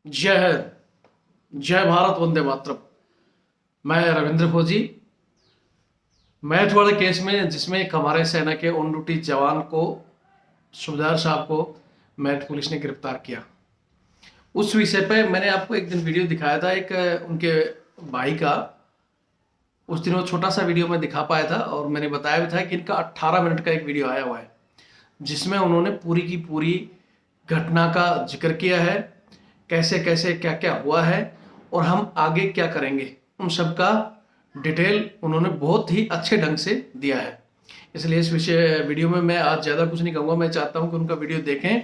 जय हिंद, जय भारत, वंदे मातरम। मैं रविंद्र फौजी। मैथ वाले केस में जिसमें एक हमारे सेना के ऑन ड्यूटी जवान को, सुबेदार साहब को, मैथ पुलिस ने गिरफ्तार किया। उस विषय पे मैंने आपको एक दिन वीडियो दिखाया था, एक उनके भाई का। उस दिन वो छोटा सा वीडियो मैं दिखा पाया था और मैंने बताया भी था कि इनका 18 मिनट का एक वीडियो आया हुआ है, जिसमें उन्होंने पूरी की पूरी घटना का जिक्र किया है, कैसे कैसे क्या क्या हुआ है और हम आगे क्या करेंगे, उन सब का डिटेल उन्होंने बहुत ही अच्छे ढंग से दिया है। इसलिए इस विषय वीडियो में मैं आज ज़्यादा कुछ नहीं कहूँगा। मैं चाहता हूँ कि उनका वीडियो देखें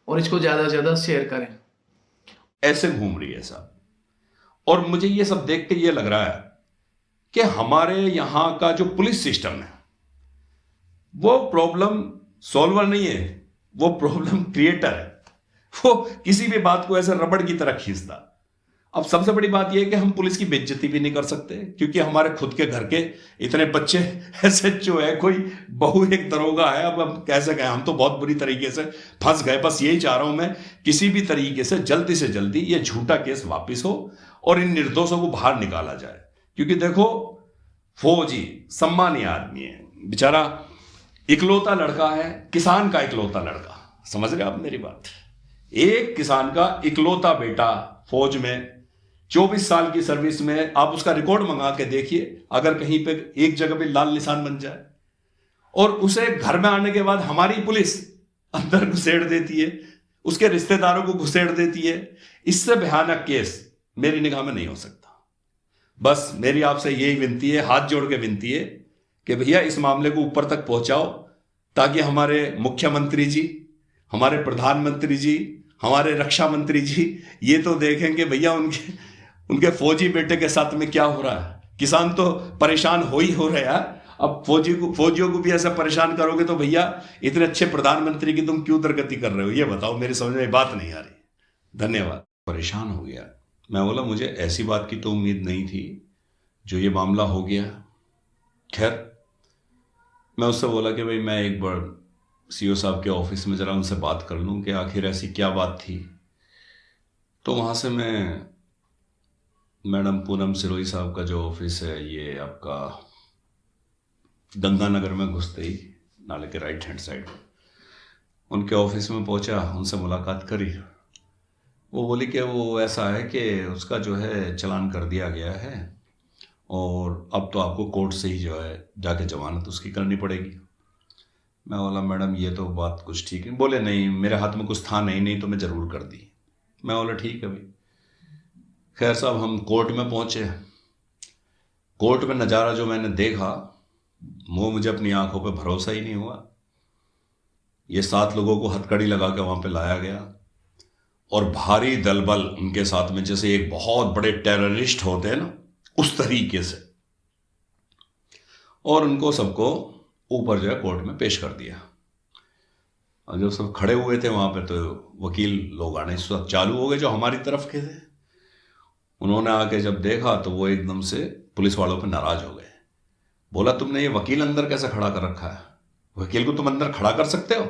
और इसको ज़्यादा से ज़्यादा शेयर करें। ऐसे घूम रही है साहब, और मुझे ये सब देख के ये लग रहा है कि हमारे यहां का जो पुलिस सिस्टम है वो प्रॉब्लम सॉल्वर नहीं है, वो प्रॉब्लम क्रिएटर है। वो किसी भी बात को ऐसे रबड़ की तरह खींचता। अब सबसे बड़ी बात यह है कि हम पुलिस की बेइज्जती भी नहीं कर सकते, क्योंकि हमारे खुद के घर के इतने बच्चे एसएचओ है, कोई बहू एक दरोगा है। अब हम कैसे गए, हम तो बहुत बुरी तरीके से फंस गए। बस यही चाह रहा हूं मैं, किसी भी तरीके से जल्दी ये झूठा केस वापिस हो और इन निर्दोषों को बाहर निकाला जाए। क्योंकि देखो, फौजी सम्मानीय आदमी है बेचारा, इकलौता लड़का है, किसान का इकलौता लड़का। समझ रहे आप मेरी बात? एक किसान का इकलौता बेटा फौज में, 24 साल की सर्विस में। आप उसका रिकॉर्ड मंगा के देखिए, अगर कहीं पे एक जगह पे लाल निशान बन जाए, और उसे घर में आने के बाद हमारी पुलिस अंदर घुसेड़ देती है, उसके रिश्तेदारों को घुसेड़ देती है। इससे भयानक केस मेरी निगाह में नहीं हो सकता। बस मेरी आपसे यही विनती है, हाथ जोड़ के विनती है कि भैया इस मामले को ऊपर तक पहुंचाओ, ताकि हमारे मुख्यमंत्री जी, हमारे प्रधानमंत्री जी, हमारे रक्षा मंत्री जी ये तो देखें कि भैया उनके फौजी बेटे के साथ में क्या हो रहा है। किसान तो परेशान हो रहे हैं। अब फौजियों को भी ऐसा परेशान करोगे तो भैया इतने अच्छे प्रधानमंत्री की तुम क्यों दुर्गति कर रहे हो, ये बताओ। मेरी समझ में बात नहीं आ रही। धन्यवाद। परेशान हो गया। मैं बोला मुझे ऐसी बात की तो उम्मीद नहीं थी जो ये मामला हो गया। खैर, मैं उससे बोला कि भाई मैं एक बार सीओ साहब के ऑफिस में ज़रा उनसे बात कर लूँ कि आखिर ऐसी क्या बात थी। तो वहाँ से मैं मैडम पूनम सिरोही साहब का जो ऑफिस है, ये आपका गंगानगर में घुसते ही नाले के राइट हैंड साइड, उनके ऑफिस में पहुँचा, उनसे मुलाकात करी। वो बोली कि वो ऐसा है कि उसका जो है चालान कर दिया गया है और अब तो आपको कोर्ट से ही जो है जाके जमानत उसकी करनी पड़ेगी। मैं बोला मैडम ये तो बात कुछ ठीक है। बोले नहीं, मेरे हाथ में कुछ था नहीं तो मैं ज़रूर कर दी। मैं बोला ठीक है भाई। खैर साहब, हम कोर्ट में पहुँचे। कोर्ट में नज़ारा जो मैंने देखा, वो मुझे अपनी आंखों पे भरोसा ही नहीं हुआ। ये 7 लोगों को हथकड़ी लगा के वहाँ पे लाया गया और भारी दलबल उनके साथ में, जैसे एक बहुत बड़े टेररिस्ट होते हैं ना, उस तरीके से, और उनको सबको ऊपर जो है कोर्ट में पेश कर दिया। और जब सब खड़े हुए थे वहाँ पे, तो वकील लोग आने सब चालू हो गए जो हमारी तरफ के थे। उन्होंने आके जब देखा तो वो एकदम से पुलिस वालों पे नाराज हो गए। बोला तुमने ये वकील अंदर कैसे खड़ा कर रखा है? वकील को तुम अंदर खड़ा कर सकते हो?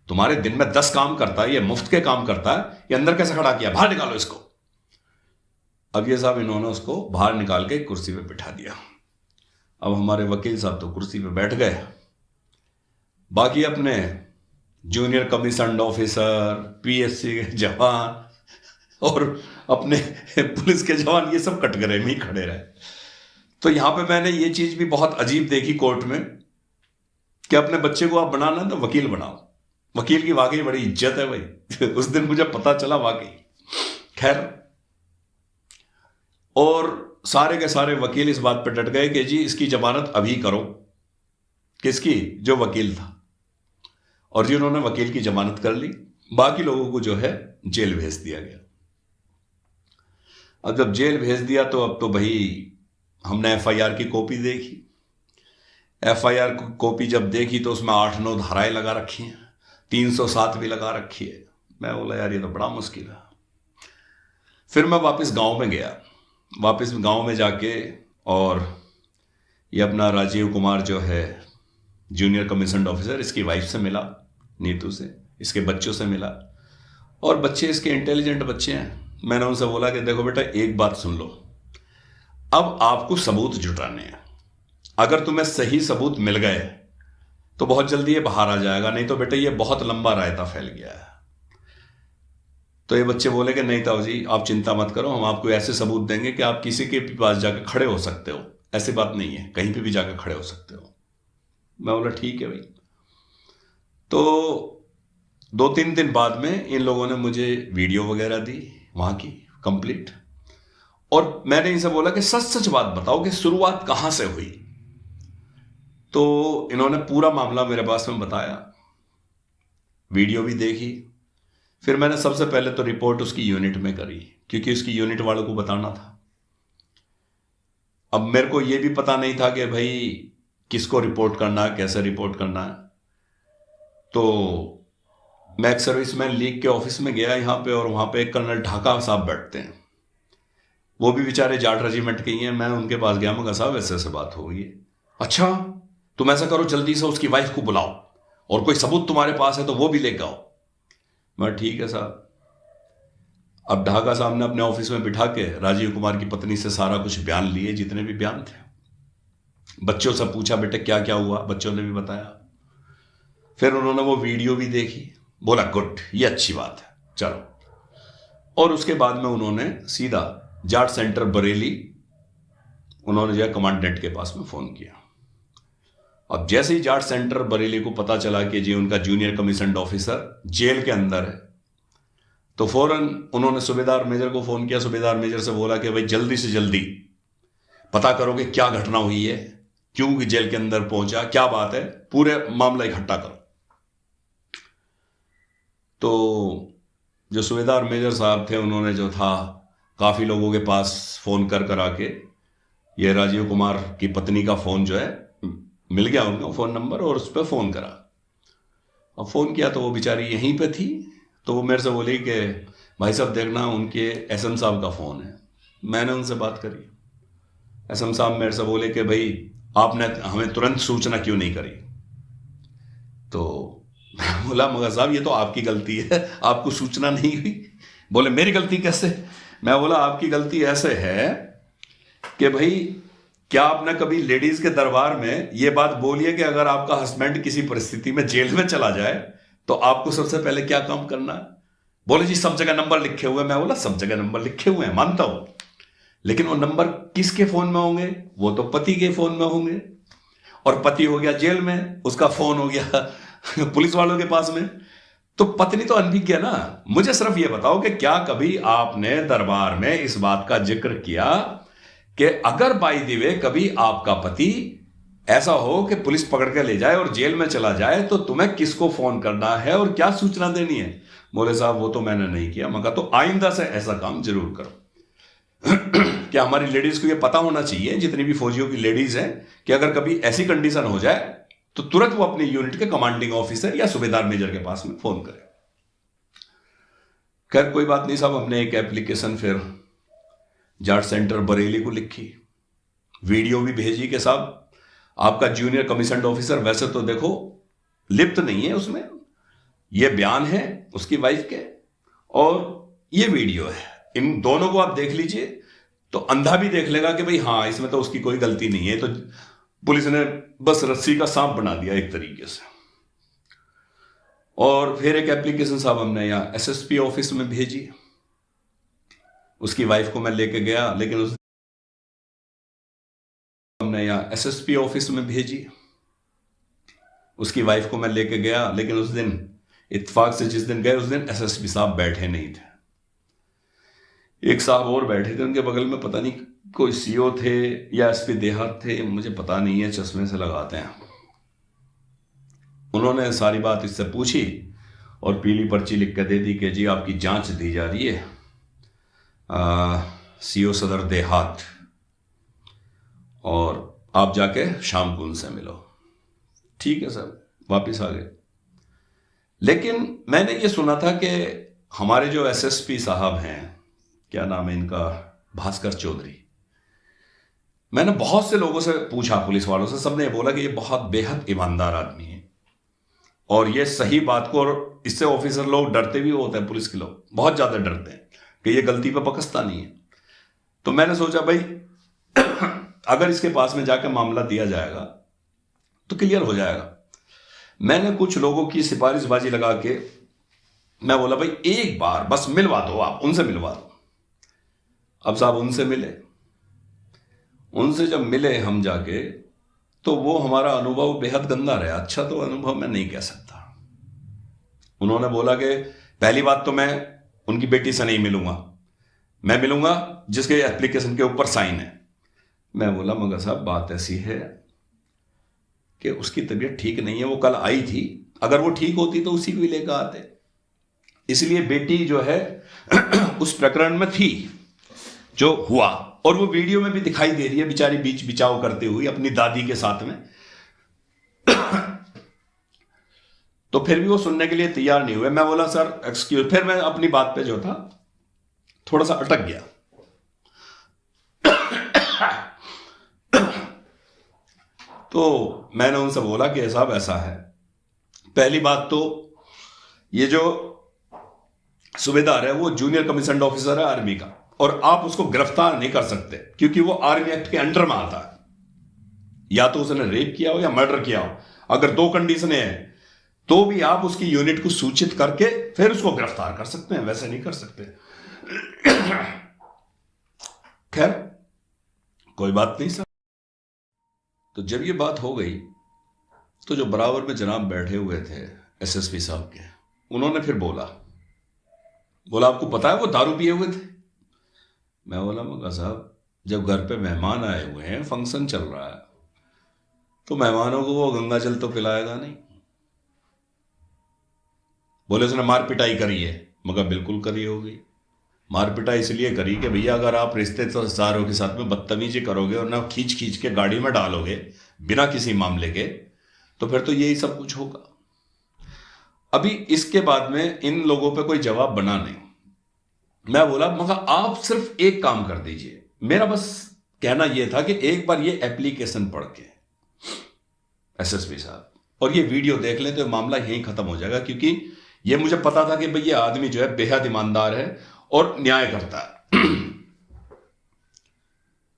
तुम्हारे दिन में 10 काम करता है, ये मुफ्त के काम करता है, ये अंदर कैसे खड़ा किया? बाहर निकालो इसको। अब ये साहब इन्होंने उसको बाहर निकाल के कुर्सी पे बिठा दिया। अब हमारे वकील साहब तो कुर्सी पे बैठ गए, बाकी अपने जूनियर कमीशन ऑफिसर, पीएससी के जवान और अपने पुलिस के जवान, ये सब कटघरे में ही खड़े रहे। तो यहां पे मैंने ये चीज भी बहुत अजीब देखी कोर्ट में, कि अपने बच्चे को आप बनाना तो वकील बनाओ। वकील की वाकई बड़ी इज्जत है भाई। उस दिन मुझे पता चला वाकई। खैर, और सारे के सारे वकील इस बात पर डट गए कि जी इसकी जमानत अभी करो। किसकी? जो वकील था। और जिन्होंने वकील की जमानत कर ली, बाकी लोगों को जो है जेल भेज दिया गया। अब जब जेल भेज दिया तो अब तो भाई हमने एफआईआर की कॉपी देखी। एफआईआर की कॉपी जब देखी तो उसमें 8-9 धाराएं लगा रखी हैं, 307 भी लगा रखी है। मैं बोला यार ये तो बड़ा मुश्किल है। फिर मैं वापस गांव में गया। वापस गांव में जाके और ये अपना राजीव कुमार जो है जूनियर कमीशन ऑफिसर, इसकी वाइफ से मिला, नीतू से, इसके बच्चों से मिला। और बच्चे इसके इंटेलिजेंट बच्चे हैं, मैंने उनसे बोला कि देखो बेटा, एक बात सुन लो, अब आपको सबूत जुटाने हैं। अगर तुम्हें सही सबूत मिल गए तो बहुत जल्दी ये बाहर आ जाएगा, नहीं तो बेटा ये बहुत लंबा रायता फैल गया है। तो ये बच्चे बोले कि नहीं ताऊ जी, आप चिंता मत करो, हम आपको ऐसे सबूत देंगे कि आप किसी के भी पास जाकर खड़े हो सकते हो, ऐसी बात नहीं है, कहीं पे भी जाकर खड़े हो सकते हो। मैं बोला ठीक है भाई। तो 2-3 दिन बाद में इन लोगों ने मुझे वीडियो वगैरह दी वहां की कंप्लीट, और मैंने इनसे बोला कि सच सच बात बताओ कि शुरुआत कहां से हुई। तो इन्होंने पूरा मामला मेरे पास में बताया, वीडियो भी देखी। फिर मैंने सबसे पहले तो रिपोर्ट उसकी यूनिट में करी, क्योंकि उसकी यूनिट वालों को बताना था। अब मेरे को यह भी पता नहीं था कि भाई किसको रिपोर्ट करना है, कैसे रिपोर्ट करना है। तो मैं एक सर्विसमैन लीग के ऑफिस में गया यहाँ पे, और वहां पे एक कर्नल ढाका साहब बैठते हैं, वो भी बेचारे जाट रेजिमेंट के ही हैं। मैं उनके पास गया, मगर साहब ऐसे ऐसे बात हो गई है। अच्छा, तुम ऐसा करो, जल्दी से उसकी वाइफ को बुलाओ, और कोई सबूत तुम्हारे पास है तो वो भी लेकर आओ। मैं ठीक है साहब। अब ढाका साहब ने अपने ऑफिस में बिठा के राजीव कुमार की पत्नी से सारा कुछ बयान लिए, जितने भी बयान थे। बच्चों से पूछा बेटे क्या क्या हुआ, बच्चों ने भी बताया। फिर उन्होंने वो वीडियो भी देखी, बोला गुड, ये अच्छी बात है, चलो। और उसके बाद में उन्होंने सीधा जाट सेंटर बरेली, उन्होंने जो है कमांडेंट के पास में फोन किया। अब जैसे ही जाट सेंटर बरेली को पता चला कि जी उनका जूनियर कमीशन्ड ऑफिसर जेल के अंदर है, तो फौरन उन्होंने सूबेदार मेजर को फोन किया। सूबेदार मेजर से बोला कि भाई जल्दी से जल्दी पता करो कि क्या घटना हुई है, क्यों जेल के अंदर पहुंचा, क्या बात है, पूरे मामला इकट्ठा करो। तो जो सूबेदार मेजर साहब थे, उन्होंने जो था काफी लोगों के पास फोन कर आके ये राजीव कुमार की पत्नी का फोन जो है मिल गया, उनका फोन नंबर, और उस पर फोन करा। अब फोन किया तो वो बेचारी यहीं पे थी। तो वो मेरे से बोली कि भाई साहब देखना, उनके एसएम साहब का फोन है। मैंने उनसे बात करी। एसएम साहब मेरे से बोले कि भाई आपने हमें तुरंत सूचना क्यों नहीं करी। तो मैं बोला मगर साहब ये तो आपकी गलती है, आपको सूचना नहीं हुई। बोले मेरी गलती कैसे? मैं बोला आपकी गलती ऐसे है कि भाई क्या आपने कभी लेडीज के दरबार में ये बात बोली है कि अगर आपका हस्बैंड किसी परिस्थिति में जेल में चला जाए तो आपको सबसे पहले क्या काम करना है? बोले जी सब जगह नंबर लिखे हुए। मैं बोला सब जगह नंबर लिखे हुए हैं, मानता हूं, लेकिन वो नंबर किसके फोन में होंगे? वो तो पति के फोन में होंगे, और पति हो गया जेल में, उसका फोन हो गया पुलिस वालों के पास में। तो पत्नी तो अनभिज्ञ है ना। मुझे सिर्फ ये बताओ कि क्या कभी आपने दरबार में इस बात का जिक्र किया कि अगर बाई द वे कभी आपका पति ऐसा हो कि पुलिस पकड़ के ले जाए और जेल में चला जाए तो तुम्हें किसको फोन करना है और क्या सूचना देनी है? बोले साहब वो तो मैंने नहीं किया। मगर तो आइंदा से ऐसा काम जरूर करो। क्या हमारी लेडीज को ये पता होना चाहिए, जितनी भी फौजियों की लेडीज हैं, कि अगर कभी ऐसी कंडीशन हो जाए तो तुरंत वो अपनी यूनिट के कमांडिंग ऑफिसर या सूबेदार मेजर के पास में फोन करे। खैर कोई बात नहीं साहब, हमने एक एप्लीकेशन फिर जाट सेंटर बरेली को लिखी, वीडियो भी भेजी कि साहब आपका जूनियर कमीशन्ड ऑफिसर वैसे तो देखो लिप्त नहीं है उसमें, ये बयान है उसकी वाइफ के और ये वीडियो है, इन दोनों को आप देख लीजिए तो अंधा भी देख लेगा कि भाई हाँ इसमें तो उसकी कोई गलती नहीं है। तो पुलिस ने बस रस्सी का सांप बना दिया एक तरीके से। और फिर एक एप्लीकेशन साहब हमने यहाँ एसएसपी ऑफिस में भेजी, उसकी वाइफ को मैं लेके गया, लेकिन उस हमने यहाँ एसएसपी ऑफिस में भेजी, उसकी वाइफ को मैं लेके गया, लेकिन उस दिन इत्तेफाक से जिस दिन गए उस दिन एसएसपी साहब बैठे नहीं थे, एक साहब और बैठे थे उनके बगल में, पता नहीं कोई सीओ थे या एसपी देहात थे, मुझे पता नहीं है, चश्मे से लगाते हैं। उन्होंने सारी बात इससे पूछी और पीली पर्ची लिख कर दे दी कि जी आपकी जांच दी जा रही है सीओ सदर देहात, और आप जाके शाम को उनसे मिलो। ठीक है सर, वापस आ गए। लेकिन मैंने ये सुना था कि हमारे जो एसएसपी साहब हैं, क्या नाम है इनका, भास्कर चौधरी, मैंने बहुत से लोगों से पूछा, पुलिस वालों से, सबने बोला कि ये बहुत बेहद ईमानदार आदमी है और ये सही बात को, और इससे ऑफिसर लोग डरते भी होते हैं, पुलिस के लोग बहुत ज्यादा डरते हैं कि ये गलती पे बकसता नहीं है। तो मैंने सोचा भाई अगर इसके पास में जाकर मामला दिया जाएगा तो क्लियर हो जाएगा। मैंने कुछ लोगों की सिफारिशबाजी लगा के मैं बोला भाई एक बार बस मिलवा दो, आप उनसे मिलवा दो। अब साहब उनसे मिले, उनसे जब मिले हम जाके, तो वो हमारा अनुभव बेहद गंदा रहा। अच्छा तो अनुभव मैं नहीं कह सकता। उन्होंने बोला कि पहली बात तो मैं उनकी बेटी से नहीं मिलूंगा, मैं मिलूंगा जिसके एप्लीकेशन के ऊपर साइन है। मैं बोला मगर साहब बात ऐसी है कि उसकी तबीयत ठीक नहीं है, वो कल आई थी, अगर वो ठीक होती तो उसी को भी लेकर आते। इसलिए बेटी जो है उस प्रकरण में थी जो हुआ, और वो वीडियो में भी दिखाई दे रही है बेचारी बीच बिचाव करते हुए अपनी दादी के साथ में। तो फिर भी वो सुनने के लिए तैयार नहीं हुए। मैं बोला सर एक्सक्यूज, फिर मैं अपनी बात पे जो था थोड़ा सा अटक गया। तो मैंने उनसे बोला कि साहब ऐसा है, पहली बात तो ये जो सूबेदार है वो जूनियर कमीशन्ड ऑफिसर है आर्मी का, और आप उसको गिरफ्तार नहीं कर सकते क्योंकि वो आर्मी एक्ट के अंडर में आता है। या तो उसने रेप किया हो या मर्डर किया हो, अगर दो कंडीशनें हैं तो भी आप उसकी यूनिट को सूचित करके फिर उसको गिरफ्तार कर सकते हैं, वैसे नहीं कर सकते। खैर कोई बात नहीं सर। तो जब ये बात हो गई तो जो बराबर में जनाब बैठे हुए थे एसएसपी साहब के, उन्होंने फिर बोला आपको पता है वो दारू पिए हुए थे? मैं बोला मगा साहब जब घर पे मेहमान आए हुए हैं, फंक्शन चल रहा है, तो मेहमानों को वो गंगा जल तो पिलाएगा नहीं। बोले उसने मार पिटाई करी है। मगर बिल्कुल करी होगी। मार पिटाई इसलिए करी कि भैया अगर आप रिश्तेदारों के साथ में बदतमीजी करोगे और ना खींच खींच के गाड़ी में डालोगे बिना किसी मामले के, तो फिर तो यही सब कुछ होगा। अभी इसके बाद में इन लोगों पे कोई जवाब बना नहीं। मैं बोला मगर आप सिर्फ एक काम कर दीजिए, मेरा बस कहना यह था कि एक बार ये एप्लीकेशन पढ़ के एसएसपी साहब और ये वीडियो देख लें तो मामला यहीं खत्म हो जाएगा, क्योंकि ये मुझे पता था कि भाई ये आदमी जो है बेहद ईमानदार है और न्याय करता है।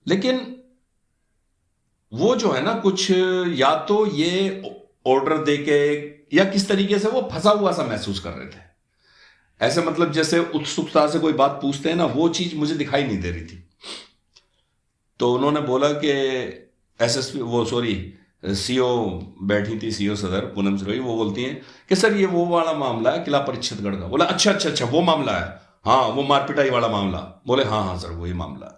लेकिन वो जो है ना कुछ या तो ये ऑर्डर देके या किस तरीके से वो फंसा हुआ सा महसूस कर रहे थे। ऐसे मतलब जैसे उत्सुकता से कोई बात पूछते हैं ना, वो चीज मुझे दिखाई नहीं दे रही थी। तो उन्होंने बोला कि एसएसपी सीओ बैठी थी, सीओ सदर पूनम सिरोही, वो बोलती हैं कि सर ये वो वाला मामला है किला परिषदगढ़ का। बोला अच्छा वो मामला है, हाँ वो मारपिटाई वाला मामला। बोले हाँ सर वही मामला है।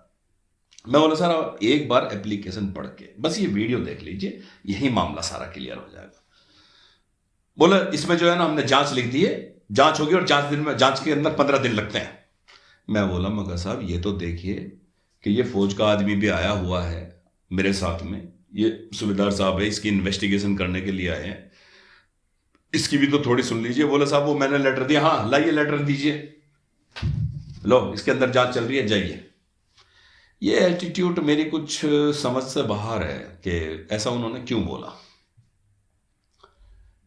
मैं बोला सर एक बार एप्लीकेशन पढ़ के बस ये वीडियो देख लीजिए, यही मामला सारा क्लियर हो जाएगा। बोले इसमें जो है ना हमने जांच लिख दी है, जांच होगी और जांच के अंदर 15 दिन लगते हैं। मैं बोला मगर साहब ये तो देखिए कि ये फौज का आदमी भी आया हुआ है मेरे साथ में, ये सूबेदार साहब है, इसकी इन्वेस्टिगेशन करने के लिए आए हैं, इसकी भी तो थोड़ी सुन लीजिए। बोला साहब वो मैंने लेटर दिया, हाँ लाइए लेटर दीजिए, लो इसके अंदर जांच चल रही है, जाइए। ये एटीट्यूड मेरी कुछ समझ से बाहर है कि ऐसा उन्होंने क्यों बोला।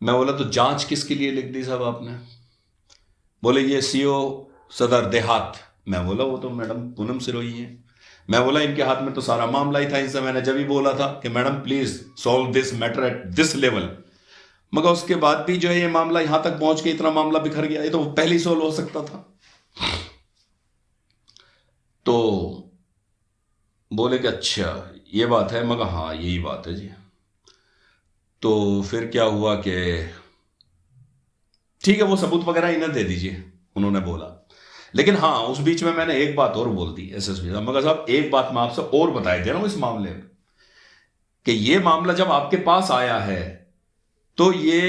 मैं बोला तो जांच किसके लिए लिख दी साहब आपने? बोले ये सीओ सदर देहात। मैं बोला वो तो मैडम पूनम सिरोही है। मैं बोला इनके हाथ में तो सारा मामला ही था, इनसे मैंने जब ही बोला था कि madam please solve this matter at this level. मगर उसके बाद भी जो है ये मामला यहां तक पहुंच के इतना मामला बिखर गया, ये तो पहले ही सॉल्व हो सकता था। तो बोले कि अच्छा ये बात है। मगर हाँ यही बात है जी। तो फिर क्या हुआ कि ठीक है वो सबूत वगैरह इन्हें दे दीजिए, उन्होंने बोला। लेकिन हाँ उस बीच में मैंने एक बात और बोल दी एसएसपी साहब। मगर साहब एक बात मैं आपसे और बताई दे रहा हूं इस मामले में कि ये मामला जब आपके पास आया है तो ये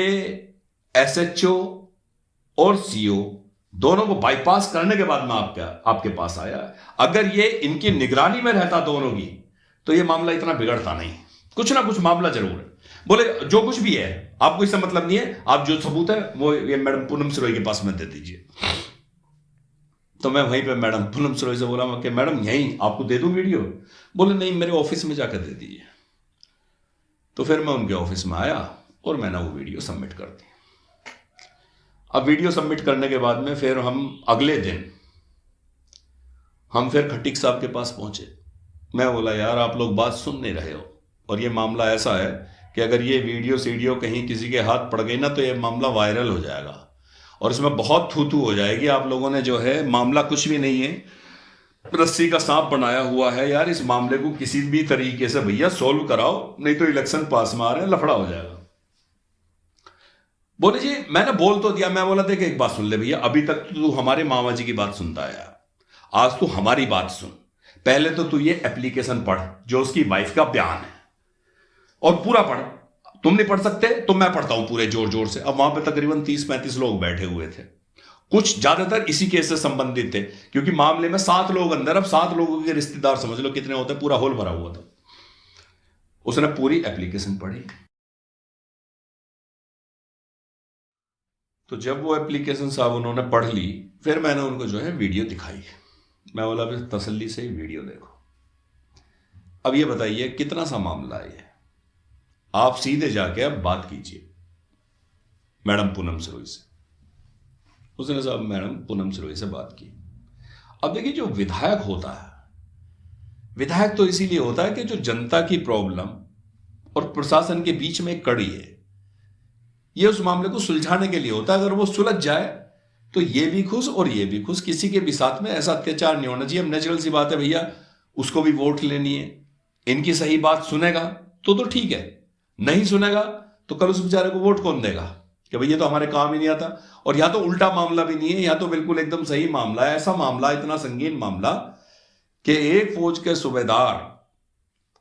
एसएचओ और सीओ दोनों को बाईपास करने के बाद में आपके पास आया। अगर ये इनकी निगरानी में रहता दोनों की तो ये मामला इतना बिगड़ता नहीं। कुछ ना कुछ मामला जरूर है। बोले जो कुछ भी है आपको इससे मतलब नहीं है, आप जो सबूत है वो ये मैडम पूनम सिरोही के पास में दे दीजिए। तो मैं वहीं पे मैडम पूनम सिरोही से बोला कि मैडम यहीं आपको दे दूं वीडियो? बोले नहीं मेरे ऑफिस में जाकर दे दीजिए। तो फिर मैं उनके ऑफिस में आया और मैंने वो वीडियो सबमिट कर दी। अब वीडियो सबमिट करने के बाद में फिर हम अगले दिन हम फिर खटीक साहब के पास पहुंचे। मैं बोला यार आप लोग बात सुन नहीं रहे हो, और ये मामला ऐसा है कि अगर ये वीडियो सीडियो कहीं किसी के हाथ पड़ गई ना तो ये मामला वायरल हो जाएगा और इसमें बहुत थू हो जाएगी। आप लोगों ने जो है मामला कुछ भी नहीं है, रस्सी का सांप बनाया हुआ है यार। इस मामले को किसी भी तरीके से भैया सोल्व कराओ, नहीं तो इलेक्शन पास में आ रहे हैं, लफड़ा हो जाएगा। बोले जी मैंने बोल तो दिया। मैं बोला देख एक बात सुन ले भैया, अभी तक तो तू हमारे मामा जी की बात सुनता आया, आज तू हमारी बात सुन। पहले तो तू ये एप्लीकेशन पढ़ जो उसकी वाइफ का बयान है, और पूरा पढ़। तुम नहीं पढ़ सकते तो मैं पढ़ता हूं पूरे जोर जोर से। अब वहां पे तकरीबन 30-35 लोग बैठे हुए थे, कुछ ज्यादातर इसी केस से संबंधित थे, क्योंकि मामले में 7 लोग अंदर, अब 7 लोगों के रिश्तेदार समझ लो कितने होते, पूरा हॉल भरा हुआ था। उसने पूरी एप्लीकेशन पढ़ी। तो जब वो एप्लीकेशन साहब उन्होंने पढ़ ली, फिर मैंने उनको जो है वीडियो दिखाई। मैं बोला फिर तसल्ली से ही वीडियो देखो। अब ये बताइए कितना सा मामला है ये, आप सीधे जाके अब बात कीजिए मैडम पूनम सिरोही से। उसने साहब मैडम पूनम सिरोही से बात की। अब देखिए जो विधायक होता है, विधायक तो इसीलिए होता है कि जो जनता की प्रॉब्लम और प्रशासन के बीच में एक कड़ी है, ये उस मामले को सुलझाने के लिए होता है। अगर वो सुलझ जाए तो ये भी खुश और ये भी खुश, किसी के भी साथ में ऐसा अत्याचार नहीं होना चाहिए। अब नेचुरल सी बात है भैया, उसको भी वोट लेनी है, इनकी सही बात सुनेगा तो ठीक है, नहीं सुनेगा तो कल उस बेचारे को वोट कौन देगा कि भैया तो हमारे काम ही नहीं आता। और या तो उल्टा मामला भी नहीं है, या तो बिल्कुल एकदम सही मामला है। ऐसा मामला, इतना संगीन मामला कि एक फौज के सूबेदार,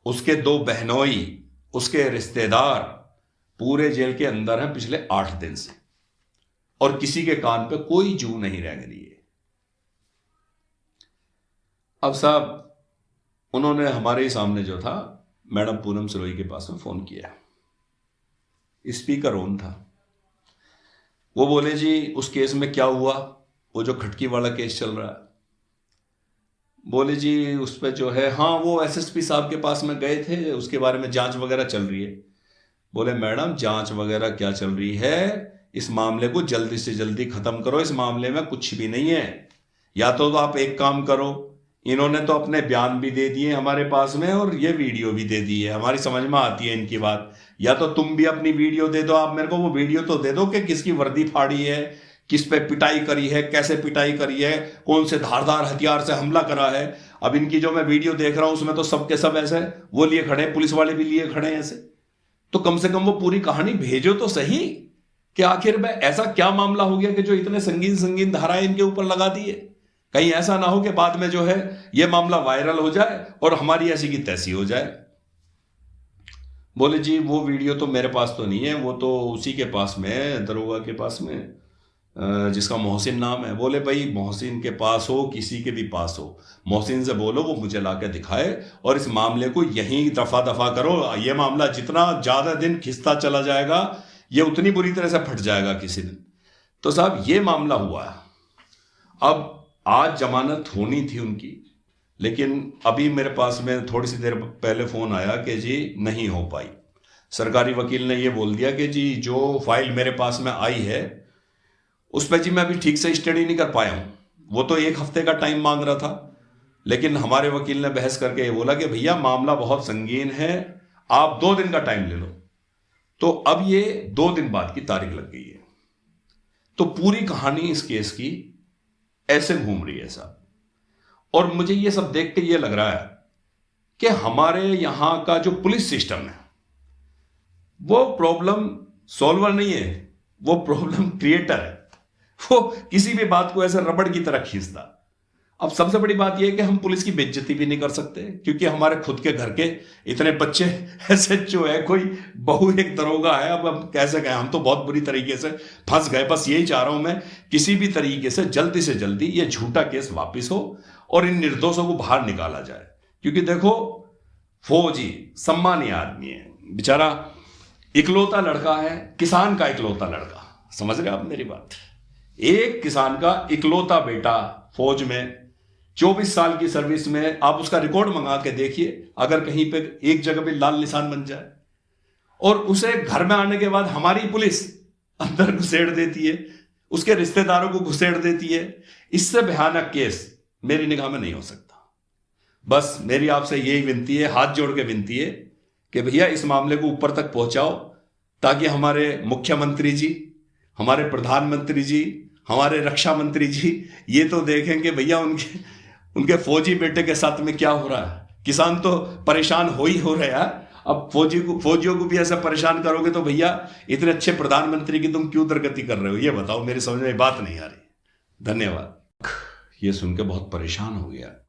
उसके 2 बहनोई, उसके रिश्तेदार पूरे जेल के अंदर हैं पिछले 8 दिन से, और किसी के कान पे कोई जू नहीं रह गई है। अब साहब उन्होंने हमारे ही सामने जो था मैडम पूनम सिरोही के पास में फोन किया, स्पीकर ऑन था। वो बोले जी उस केस में क्या हुआ, वो जो खटकी वाला केस चल रहा है। बोले जी उस पर जो है, हाँ वो एसएसपी साहब के पास में गए थे, उसके बारे में जांच वगैरह चल रही है। बोले मैडम जांच वगैरह क्या चल रही है, इस मामले को जल्दी से जल्दी खत्म करो, इस मामले में कुछ भी नहीं है। या तो आप एक काम करो, इन्होंने तो अपने बयान भी दे दिए हमारे पास में और ये वीडियो भी दे दी है, हमारी समझ में आती है इनकी बात। या तो तुम भी अपनी वीडियो दे दो, आप मेरे को वो वीडियो तो दे दो कि किसकी वर्दी फाड़ी है, किस पे पिटाई करी है, कैसे पिटाई करी है, कौन से धारदार हथियार से हमला करा है। अब इनकी जो मैं वीडियो देख रहा हूं उसमें तो सबके सब ऐसे वो लिए खड़े, पुलिस वाले भी लिए खड़े हैं ऐसे। तो कम से कम वो पूरी कहानी भेजो तो सही कि आखिर में ऐसा क्या मामला हो गया कि जो इतने संगीन संगीन धाराएं इनके ऊपर लगा दी है। कहीं ऐसा ना हो कि बाद में जो है ये मामला वायरल हो जाए और हमारी ऐसी की तैसी हो जाए। बोले जी वो वीडियो तो मेरे पास तो नहीं है, वो तो उसी के पास में है, दरोगा के पास में, जिसका मोहसिन नाम है। बोले भाई मोहसिन के पास हो, किसी के भी पास हो, मोहसिन से बोलो वो मुझे लाके दिखाए और इस मामले को यहीं दफा दफा करो। ये मामला जितना ज्यादा दिन खिंचता चला जाएगा ये उतनी बुरी तरह से फट जाएगा किसी दिन। तो साहब ये मामला हुआ है। अब आज जमानत होनी थी उनकी, लेकिन अभी मेरे पास में थोड़ी सी देर पहले फोन आया कि जी नहीं हो पाई। सरकारी वकील ने ये बोल दिया कि जी जो फाइल मेरे पास में आई है उस पर जी मैं अभी ठीक से स्टडी नहीं कर पाया हूं। वो तो 1 हफ्ते का टाइम मांग रहा था, लेकिन हमारे वकील ने बहस करके ये बोला कि भैया मामला बहुत संगीन है, आप 2 दिन का टाइम ले लो। तो अब ये 2 दिन बाद की तारीख लग गई है। तो पूरी कहानी इस केस की ऐसे घूम रही है साहब। और मुझे ये सब देख के ये लग रहा है कि हमारे यहां का जो पुलिस सिस्टम है वो प्रॉब्लम सॉल्वर नहीं है, वो प्रॉब्लम क्रिएटर है। वो किसी भी बात को ऐसे रबड़ की तरह खींचता। अब सबसे बड़ी बात यह है कि हम पुलिस की बेइज्जती भी नहीं कर सकते, क्योंकि हमारे खुद के घर के इतने बच्चे एसएचओ है, कोई बहू एक दरोगा है। अब हम कैसे गए, हम तो बहुत बुरी तरीके से फंस गए। बस यही चाह रहा हूं मैं, किसी भी तरीके से जल्दी ये झूठा केस वापिस हो और इन निर्दोषों को बाहर निकाला जाए। क्योंकि देखो फौजी सम्मानीय आदमी है, बेचारा इकलौता लड़का है, किसान का इकलौता लड़का। समझ रहे आप मेरी बात? एक किसान का इकलौता बेटा फौज में 24 साल की सर्विस में, आप उसका रिकॉर्ड मंगा के देखिए, अगर कहीं पे एक जगह पे लाल निशान बन जाए और उसे घर में आने के बाद हमारी पुलिस अंदर घुसेड़ देती है, उसके रिश्तेदारों को घुसेड़ देती है, इससे भयानक केस मेरी निगाह में नहीं हो सकता। बस मेरी आपसे यही विनती है, हाथ जोड़ के विनती है कि भैया इस मामले को ऊपर तक पहुंचाओ, ताकि हमारे मुख्यमंत्री जी, हमारे प्रधानमंत्री जी, हमारे रक्षा मंत्री जी ये तो देखें कि भैया उनके फौजी बेटे के साथ में क्या हो रहा है। किसान तो परेशान हो रहे हैं, अब फौजियों को भी ऐसा परेशान करोगे तो भैया इतने अच्छे प्रधानमंत्री की तुम क्यों दुर्गति कर रहे हो, ये बताओ, मेरी समझ में बात नहीं आ रही। धन्यवाद। ये सुन के बहुत परेशान हो गया।